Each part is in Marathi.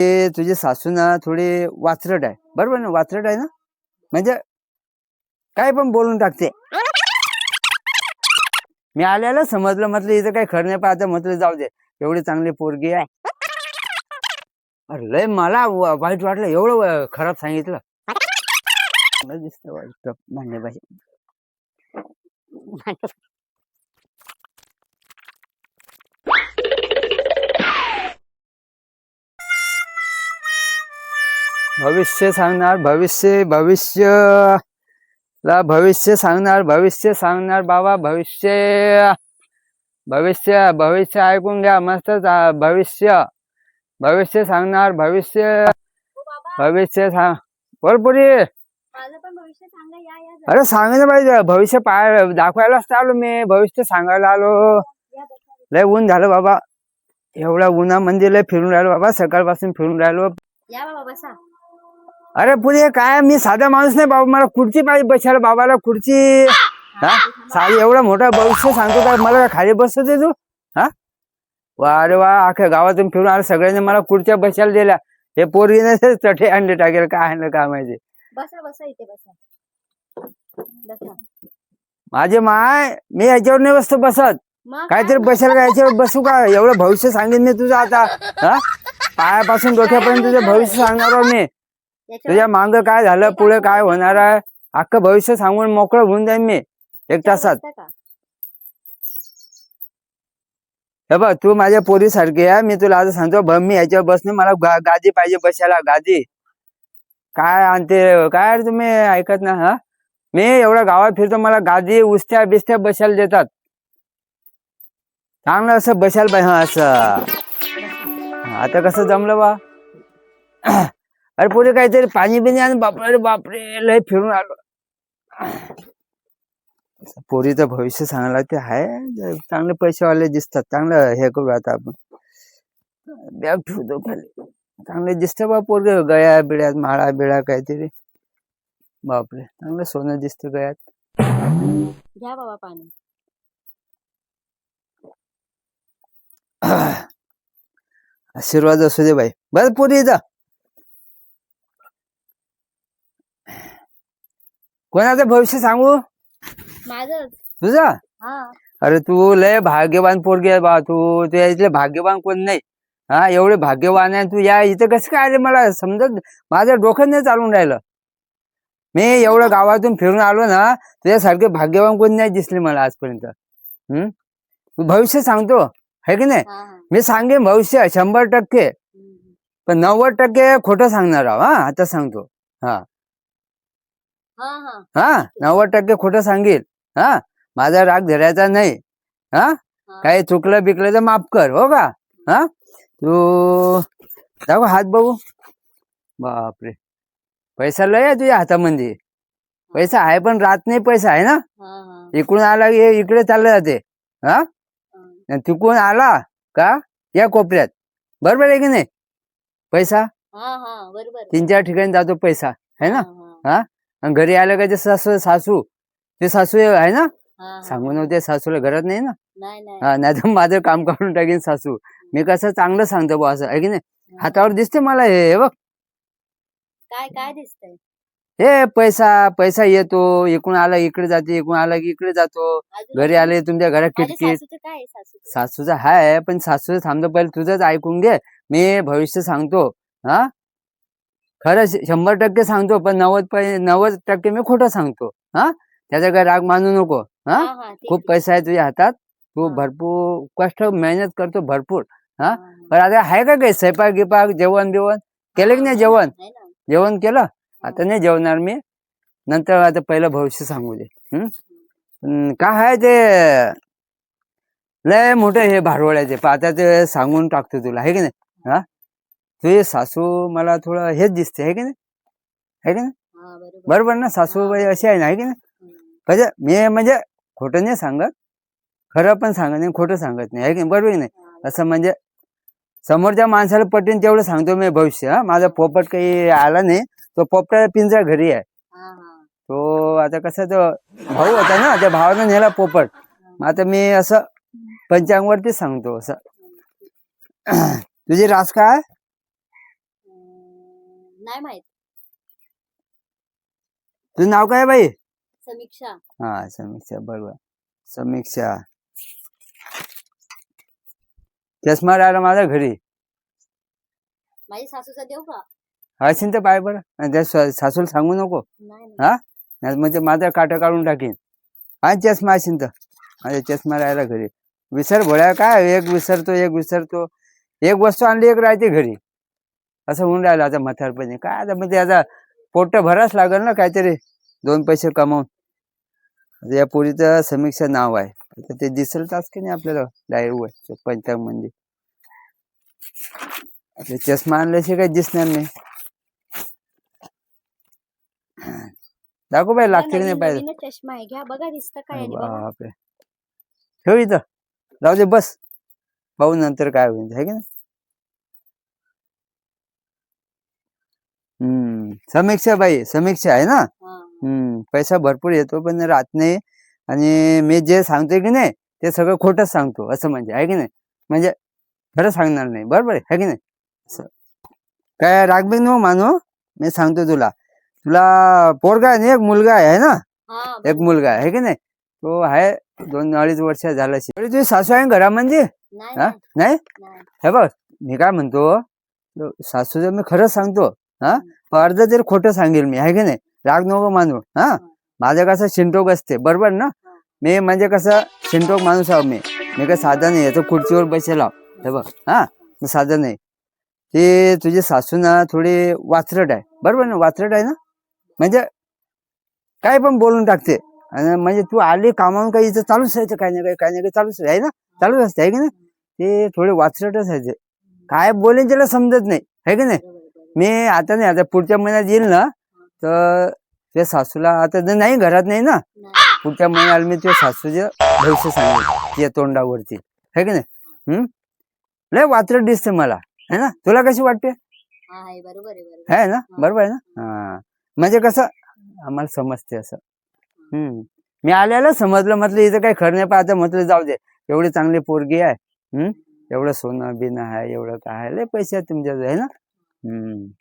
ते तुझी सासू ना थोडी वाचरट आहे, बरोबर ना? वाचरट आहे ना, म्हणजे काय पण बोलून टाकते. मी आल्याला समजलं, म्हटलं इथं काही खरं नाही, पाहता म्हटलं जाऊ दे, एवढी चांगली पोरगी आहे. अरे लय मला वाईट वाटलं, एवढं खराब सांगितलं. दिसतं वाटतं भांडे पाहिजे. भविष्य सांगणार, भविष्य सांगणार बाबा. भविष्य ऐकून घ्या मस्त. भविष्य सांगणार. भविष्य सांग भरपुरी. अरे सांगायला पाहिजे, भविष्य दाखवायलाच आलो मी, भविष्य सांगायला आलो. लय ऊन झालं बाबा, एवढा उन्हा म्हणजे लय फिरून राहिलो बाबा, सकाळपासून फिरून राहिलो. अरे पुढे काय, मी साधा माणूस नाही बाबा, मला खुर्ची पाहिजे बसायला, बाबाला खुर्ची. हा एवढा मोठा भविष्य सांगतो का, मला खाली बसवते तू? हा अरे वा, अख्या गावातून फिरून आलं, सगळ्यांनी मला खुर्च्या बसायला दिल्या. हे पोरगीने चटे अंडे टाकेल, काय आणलं काय माहिती. माझे माय, मी याच्यावर नाही बसत. काहीतरी बसेल का याच्यावर बसू का? एवढं भविष्य सांगेन मी तुझं आता. हा पायापासून डोक्यापर्यंत तुझं भविष्य सांगणार मी. तुझ्या मांग काय झालं, पुढे काय होणार आहे, अख्खं भविष्य सांगून मोकळं होऊन जाईन मी 1 तासात. हे बघ, तू माझ्या पोरी सारखी आहे. मी तुला आता सांगतो, मी याच्यावर बसणे, मला गादी पाहिजे बसायला, गादी. काय आणते काय तुम्ही ऐकत ना? हा मी एवढ्या गावात फिरतो, मला गादी उस्त्या बिस्त्या बसायला देतात. चांगलं असं बसायला पाहिजे. हा असं आता कसं जमलं बा? अरे पुढे काहीतरी पाणी बिणी आणि बापरे लय फिरून आलो. पोरीचं भविष्य सांगायला ते आहे, चांगले पैसेवाले दिसतात, चांगलं हे करू. आता आपण बॅग ठेवतो खाली, चांगले दिसतं बा पोरग, गया बिळ्यात माळा बिळा काहीतरी. बापरे, चांगलं सोनं दिसतं गयात. घ्या बाबा पाणी. आशीर्वाद असू दे बाई. बस पोरी, जा. कोणाचं भविष्य सांगू? तुझं? अरे तू लय भाग्यवान पोरगी आहे बा, तू इथले भाग्यवान कोण नाही. हा एवढे भाग्यवान आहे तू. या इथं कसं काय आले मला समजत, माझं डोकं नाही चालून राहिलं. मी एवढं गावातून फिरून आलो ना, तुझ्यासारखे भाग्यवान कोण नाही दिसले मला आजपर्यंत. तू भविष्य सांगतो है की नाही? मी सांगेन भविष्य 100%, पण 90% खोटं सांगणार आहो. हा आता सांगतो. हा 90% खोटं सांगेल. हा माझा राग धरायचा नाही. हा काही चुकलं बिकलं तर माफ कर, हो का? हा तू दाखव हात बघू. बापरे, पैसा लय आहे तुझ्या हातामध्ये. पैसा आहे पण राहत नाही. पैसा आहे ना, इकडून आला इकडे चालला जाते. हा तिकडून आला का या कोपऱ्यात, बरोबर आहे की नाही? पैसा 3-4 ठिकाणी जातो पैसा, है ना? हा आणि घरी आलं का ते सासू ते सासू आहे ना, सांगू नव्हते सासूला घरात नाही ना. हा नाही तर माझं काम करून टाकेन सासू. मी कसं चांगलं सांगतो बा, असं आहे की नाही? हातावर दिसते मला हे बघ. काय दिसतंय? हे पैसा येतो, इकडून आला इकडे जाते, इकडून आला की इकडे जातो. घरी आले तुमच्या घरात किटकिट. सासूचं हाय, पण सासूचं थांबतो, पहिले तुझंच ऐकून घे. मी भविष्य सांगतो. हा खरं 100% सांगतो, पण 90% मी खोटं सांगतो. हा त्याचा काय राग मानू नको. हा खूप पैसा आहे तुझ्या हातात, तू भरपूर कष्ट मेहनत करतो भरपूर. हा पण आता आहे का काही स्वयंपाक गिपाक, जेवण बिवण केलं की नाही? जेवण केलं? आता नाही जेवणार मी, नंतर. आता पहिलं भविष्य सांगू दे. काय आहे ते लय मोठं हे भारवड्याचे, आता ते सांगून टाकतो तुला, आहे की नाही? हा तुझी सासू मला थोडं हेच दिसते, आहे की नाही? आहे की नाही? बरोबर ना? सासूबाई अशी आहे ना, आहे की नाही? म्हणजे मी म्हणजे खोटं नाही सांगत, खरं पण सांगत नाही, खोटं सांगत नाही, आहे की नाही? बरोबर नाही? असं म्हणजे समोरच्या माणसाला पटेन तेवढं सांगतो मी भविष्य. हा माझा पोपट काही आला नाही, तो पोपटा पिंजरा घरी आहे. तो आता कसं, तो भाऊ होता ना, त्या भावानं नेला पोपट. मग आता मी असं पंचांगवरतीच सांगतो असं. तुझी रास काय? नाही माहित. तुझं नाव काय आहे बाई? समीक्षा. हा समीक्षा, बरोबर. समीक्षा. चष्मा राहिला माझ्या घरी. माझी सासूचा देऊ का? असेल तर पाय बरं. आणि त्या सासूला सांगू नको. नाही नाही. हा नाही म्हणजे माझा काटा काढून टाकीन. हा चष्मा असेल तर. माझा चष्मा राहिला घरी. विसर भोळ्या काय, एक विसरतो. एक वस्तू आणली एक राहते घरी. असं होऊन राहिलं आता म्हातारपणी. काय आता म्हणजे आता पोट भराच लागल ना काहीतरी, 2 पैसे कमावून. आता या पोरीचं समीक्षा नाव आहे. आता ते दिसेल तास की नाही आपल्याला डायरीवर पंचांग मध्ये. आता चष्मा आणल्याशिवाय काही दिसणार नाही. दाखव बाई, लागते की नाही पाहिजे. नवीनच चष्मा आहे, घ्या बघा दिसतं काय आणि बघा. बापरे. ठेव इथं, जाऊ दे बस. पाहू नंतर काय होईल, आहे की नाही. समीक्षा बाई, समीक्षा आहे ना. हा. पैसा भरपूर येतो पण राहत नाही. आणि मी जे सांगतोय की नाही ते सगळं खोटंच सांगतो, असं म्हणजे आहे की नाही. म्हणजे खरं सांगणार नाही, बरोबर आहे की नाही. असं काय रागबिग नको मानू. मी सांगतो तुला. तुला पोरगा आहे ना, एक मुलगा आहे ना. हा, एक मुलगा आहे की नाही. तो आहे 2-2.5 वर्ष झाला. तुझी सासू आहे घरामध्ये? नाही हा नाही नाही. नाही. हे बघ, मी काय म्हणतो, सासूचं मी खरंच सांगतो. हा अर्ध तरी खोटं सांगेल मी, आहे की नाही. राग नको मानू. हा माझं कसं शिंटोक असते, बरोबर ना. मी म्हणजे कसं शिंटोक माणूस आहो मी काय साधा नाही. याचं खुर्चीवर बसेल आहो. हे बघ, हा साधा नाही. ते तुझी सासू ना थोडी वाचरट आहे, बरोबर ना. वाचरट आहे ना, म्हणजे काय पण बोलून टाकते. आणि म्हणजे तू आली कामावून काही इथं चालूच राहायचं, काही ना काही चालूच आहे ना. चालूच असते, आहे की नाही. ते थोडे वाचरटच आहे. काय बोलेन त्याला समजत नाही, आहे की नाही. मी आता नाही, आता पुढच्या महिन्यात येईल ना, तर त्या सासूला आता नाही घरात नाही ना. पुढच्या महिन्याला मी तुझ्या सासूचे भविष्य सांगेल तिच्या तोंडावरती, आहे की नाही. लय वात्रट दिसते मला, है ना. तुला कशी वाटते? हा, आहे बरोबर आहे, बरोबर आहे ना, बरोबर आहे ना. हा म्हणजे कसं आम्हाला समजते असं. मी आल्याला समजलं, म्हटलं इथं काही खरं नाही. पाहता म्हटलं जाऊ दे, एवढी चांगली पोरगी आहे. एवढं सोनं बिनं आहे, एवढं काय आहे, लय पैसे आहेत तुमच्याकडे, आहे ना.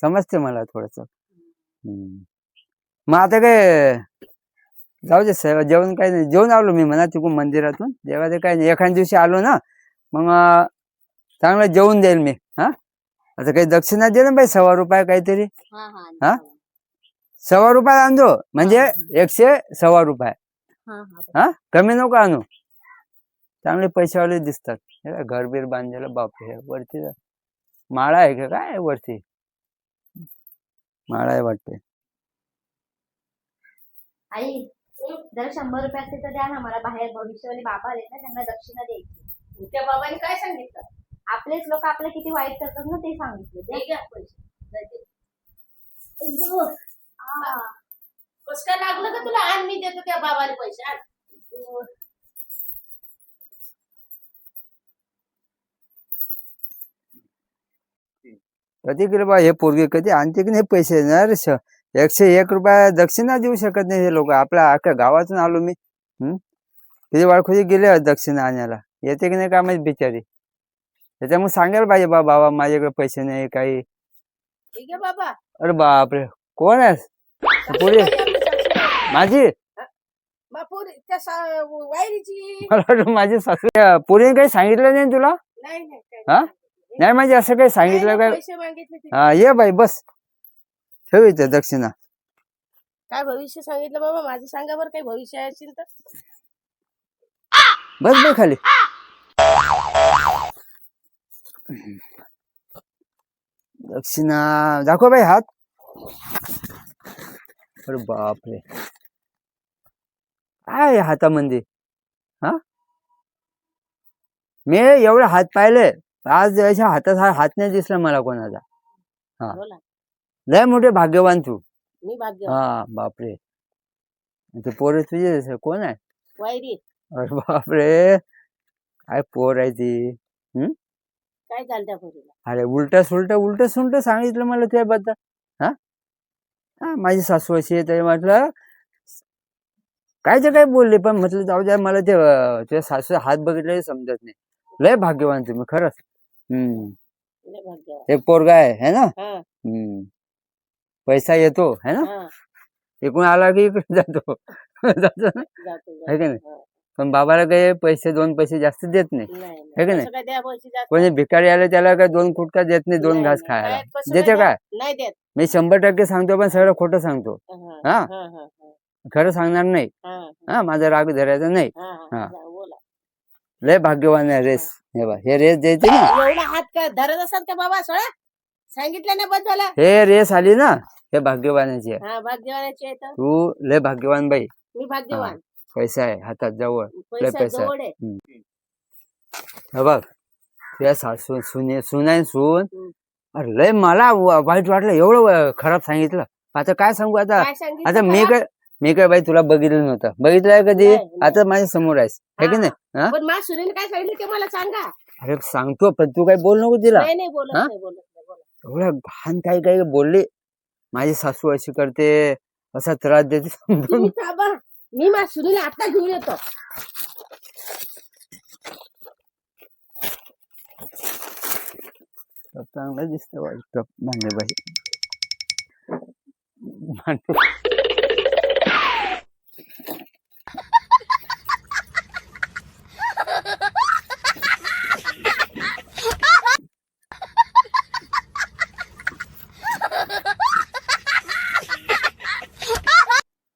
समजते मला थोडस. मग आता काय जाऊ दे, जेवण काही नाही. जेवण आलो मी म्हणा तिकडून मंदिरातून. जेवायचं काही नाही, एखाद्या दिवशी आलो ना मग चांगलं जेवून देईल मी. हा आता काही दक्षिणा दे ना बाई, ₹1.25 काहीतरी. हा हा हा ₹1.25 आणतो, म्हणजे 100 ₹1.25. हा हा. हा कमी नको आणू. चांगले पैशावाले दिसतात. घर बीर बांधलेलं. बापरे, वरती माळा आहे का काय वरती? माळा आहे वाटते. आई, जर ₹100 असते तर द्या ना मला. बाहेर भविष्यवाणी बाबा आले ना, त्यांना दक्षिणा द्यायची. त्या बाबांनी काय सांगितलं? आपलेच लोक आपले किती वाईट करतात ना, ते सांगितलं. हे घ्या पैसे. हा. कसं काय लागलं का तुला? आण, मी देतो त्या बाबाला पैसे. आण. कधी केलं बा हे पोरगे, कधी आणते की नाही पैसे. ₹101 दक्षिणा देऊ शकत नाही हे लोक. आपल्या अख्ख्या गावातून आलो मी. तिथे वाळखुजी गेले दक्षिणा आणायला. येते की नाही काय माहिती बिचारी. त्याच्यामुळे सांगायला पाहिजे बाबा माझ्याकडे पैसे नाही काही. हे घ्या बाबा. अरे बापरे, कोण आहेस? पोरी माझी? बापूर त्या वायरीची. मला वाटलं माझी सासू. पोरीने काही सांगितलं नाही तुला? नाही नाही काय हा नाही. नाही म्हणजे असं काही सांगितलं काय? पैसे मागितले तिथे. हा ये बाई बस, ठेव इथे दक्षिणा. काय भविष्य सांगितलं बाबा माझं? सांगा बरं, काही भविष्य असेल तर. बस बाई खाली. दक्षिणा दाखव बाई हात. अरे बापरे, काय हातामध्ये? हा मी एवढे हात पाहिले, आज याच्या हातात हात नाही दिसला मला कोणाचा. हा बोला. लय मोठे भाग्यवान तू. मी भाग्य. हा बापरे. ते पोर तुझे कोण आहे? वायरी. अरे बापरे, काय पोर आहे ती. काय झालं त्या पोरीला? अरे उलट सुलट सांगितलं मला त्याबद्दल. हा माझी सासू अशी आहे. म्हटलं काय ते काय बोलले, पण म्हटलं जाऊ द्या, मला ते सासू हात बघितले समजत नाही. लय भाग्यवान तुम्ही खरंच. लय भाग्य. एक पोरगा आहे है ना. हा. पैसा येतो है ना, हा, इकडून आला की इकडे जातो जातो ना, जातो है की नाही? हा. पण बाबाला काही पैसे 2 पैसे जास्त देत नाही. नाही है की नाही? कसं काय द्या पैसे जास्त? कोणी भिकारी आले त्याला काय 2 कुटका देत नाही, 2 नाही, घास नाही. खायला. काय, कसं देते काय काय? द्या? नाही देत. मी 100% सांगतो, पण सगळं खोटं सांगतो. हा, हा? हा, हा, हा, खरं सांगणार नाही. हा, हा, माझा राग धरायचा नाही. हा, हा. हा. जा, बोला. लय भाग्यवान आहे रेस. हे बघ, हे रेस द्यायची ना, एवढा हात काय धरत असाल का बाबा सोळा? सांगितलं ना बस झाला. हे रेस आली ना, हे भाग्यवानाची आहे. हा, भाग्यवानाची आहे तर. तू लय भाग्यवान बाई. मी भाग्यवान. पैसा आहे हातात जवळ, लय पैसा पैसा आहे. जवळ आहे. हे बघ, तुझ्या सासू सुनाय सून, हम्म. अरे लय मला वाईट वाटलं, एवढं खराब सांगितलं. आता काय सांगू आता? काय सांगितलं आता खरं? मी काय बाई तुला बघितलं नव्हतं, बघितलंय कधी? नाही, नाही. आता माझ्या समोर आहेस, है की हा. नाही? हा? पण माझ्या सुनेने काय सांगितलं ते मला सांगा. अरे सांगतो, पण तू काय बोल नको तिला. नाही नाही बोलत हा? नाही बोलत नाही बोलत. एवढं घाण काही काही बोलले, माझी सासू अशी करते, असा त्रास देते समजून. तुम्ही थांबा, मी माझ्या सुनेला आता घेऊन येतो. चांगला दिसतं वाटतं भांडे बाई. भांडे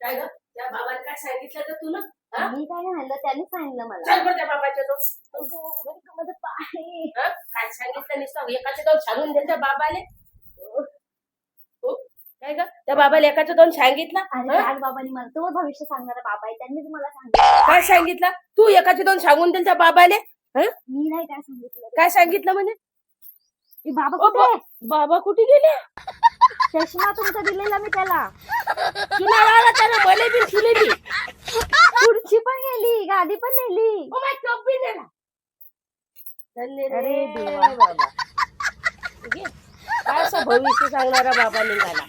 काय ग त्या बाबाने काय सांगितलं तर तुला? हा? मी काय म्हणलं त्यांनी सांगितलं मला. चल बरं त्या बाबाच्या तो. माझं पाय. हा? काय सांगितलं नुसतं एकाचे दोन सांगून दिले त्या बाबाले. हो? काय ग त्या बाबाला एकाचे दोन सांगितलं? अरे हा? राज बाबांनी मला, तो भविष्य सांगणारा बाबा आहे, त्यांनीच मला सांगितलं. काय सांगितलं? तू एकाचे दोन सांगून दिले त्या बाबाले? हा? मी नाही काय सांगितलं. काय सांगितलं म्हणे? ए, बाबा ओ, कुठे आहे? बाबा कुठे गेले? चष्मा तुमचा दिलेला मी त्याला. तुला आला त्याला मले बी तुले बी. खुर्ची पण गेली, गादी पण नेली. ओ माय कप बी नेला. धन्य रे अरे देवा. बाबा. घे. काय असं भविष्य सांगणारा बाबा निघाला.